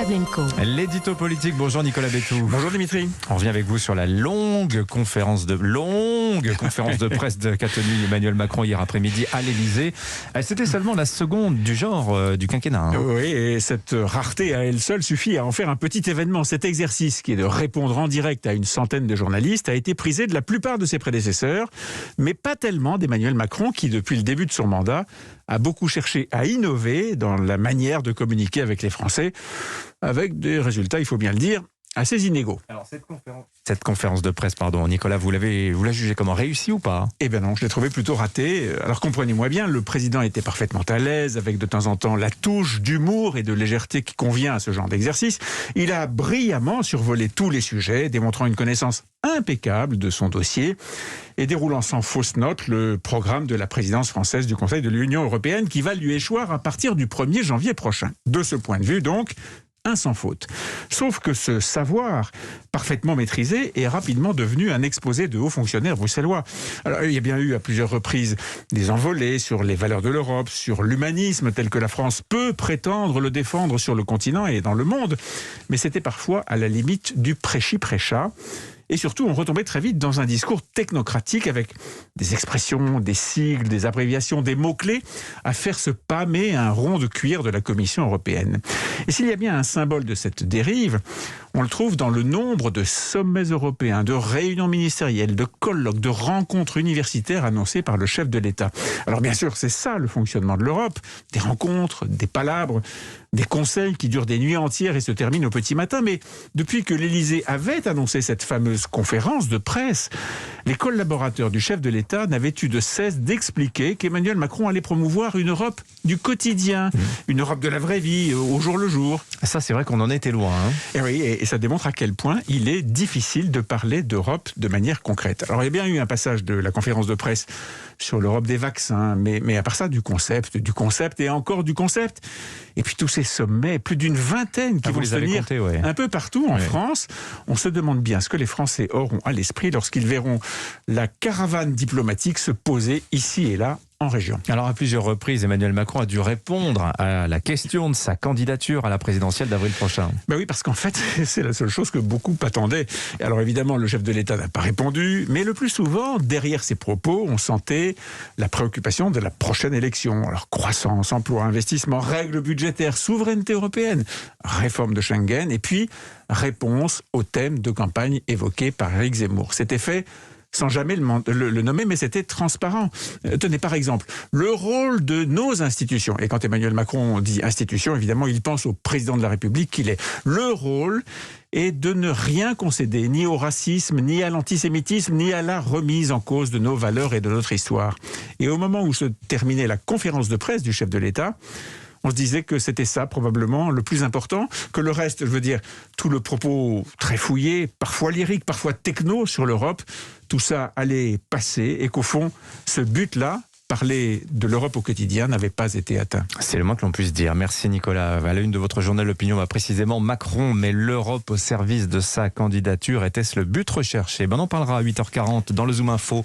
Pavlenko. L'édito politique, bonjour Nicolas Bétou. Bonjour Dimitri. On revient avec vous sur la longue conférence de presse qu'a tenue Emmanuel Macron hier après-midi à l'Elysée. C'était seulement la seconde du genre du quinquennat. Oui, et cette rareté à elle seule suffit à en faire un petit événement. Cet exercice qui est de répondre en direct à une centaine de journalistes a été prisé de la plupart de ses prédécesseurs, mais pas tellement d'Emmanuel Macron qui, depuis le début de son mandat, a beaucoup cherché à innover dans la manière de communiquer avec les Français, avec des résultats, il faut bien le dire, assez inégaux. Alors cette conférence de presse, Nicolas, vous la jugez comment, réussie ou pas? Eh bien non, je l'ai trouvé plutôt ratée. Alors comprenez-moi bien, le président était parfaitement à l'aise, avec de temps en temps la touche d'humour et de légèreté qui convient à ce genre d'exercice. Il a brillamment survolé tous les sujets, démontrant une connaissance impeccable de son dossier et déroulant sans fausse note le programme de la présidence française du Conseil de l'Union européenne qui va lui échoir à partir du 1er janvier prochain. De ce point de vue, donc, un sans faute. Sauf que ce savoir parfaitement maîtrisé est rapidement devenu un exposé de hauts fonctionnaires bruxellois. Alors, il y a bien eu à plusieurs reprises des envolées sur les valeurs de l'Europe, sur l'humanisme tel que la France peut prétendre le défendre sur le continent et dans le monde, mais c'était parfois à la limite du prêchi-prêcha. Et surtout, on retombait très vite dans un discours technocratique avec des expressions, des sigles, des abréviations, des mots-clés à faire se pâmer un rond de cuir de la Commission européenne. Et s'il y a bien un symbole de cette dérive, on le trouve dans le nombre de sommets européens, de réunions ministérielles, de colloques, de rencontres universitaires annoncées par le chef de l'État. Alors bien sûr, c'est ça le fonctionnement de l'Europe. Des rencontres, des palabres, des conseils qui durent des nuits entières et se terminent au petit matin. Mais depuis que l'Élysée avait annoncé cette fameuse conférence de presse, les collaborateurs du chef de l'État n'avaient eu de cesse d'expliquer qu'Emmanuel Macron allait promouvoir une Europe du quotidien, une Europe de la vraie vie, au jour le jour. Ça, c'est vrai qu'on en était loin. Et oui, et ça démontre à quel point il est difficile de parler d'Europe de manière concrète. Alors, il y a bien eu un passage de la conférence de presse sur l'Europe des vaccins, mais à part ça, du concept et encore du concept. Et puis tous ces sommets, plus d'une vingtaine qui vont se tenir un peu partout en France. On se demande bien ce que les Français auront à l'esprit lorsqu'ils verront la caravane diplomatique se poser ici et là en région. Alors à plusieurs reprises, Emmanuel Macron a dû répondre à la question de sa candidature à la présidentielle d'avril prochain. Ben oui, parce qu'en fait, c'est la seule chose que beaucoup attendaient. Alors évidemment, le chef de l'État n'a pas répondu, mais le plus souvent, derrière ses propos, on sentait la préoccupation de la prochaine élection. Alors croissance, emploi, investissement, règles budgétaires, souveraineté européenne, réforme de Schengen, et puis réponse au thème de campagne évoqué par Éric Zemmour. C'était fait sans jamais le nommer, mais c'était transparent. Tenez, par exemple, le rôle de nos institutions. Et quand Emmanuel Macron dit institution, évidemment, il pense au président de la République qu'il est. Le rôle est de ne rien concéder, ni au racisme, ni à l'antisémitisme, ni à la remise en cause de nos valeurs et de notre histoire. Et au moment où se terminait la conférence de presse du chef de l'État, on se disait que c'était ça probablement le plus important, que le reste, je veux dire, tout le propos très fouillé, parfois lyrique, parfois techno sur l'Europe, tout ça allait passer et qu'au fond, ce but-là, parler de l'Europe au quotidien, n'avait pas été atteint. C'est le moins que l'on puisse dire. Merci Nicolas. À la une de votre journal L'Opinion, précisément Macron met l'Europe au service de sa candidature. Était-ce le but recherché? On en parlera à 8h40 dans le Zoom Info.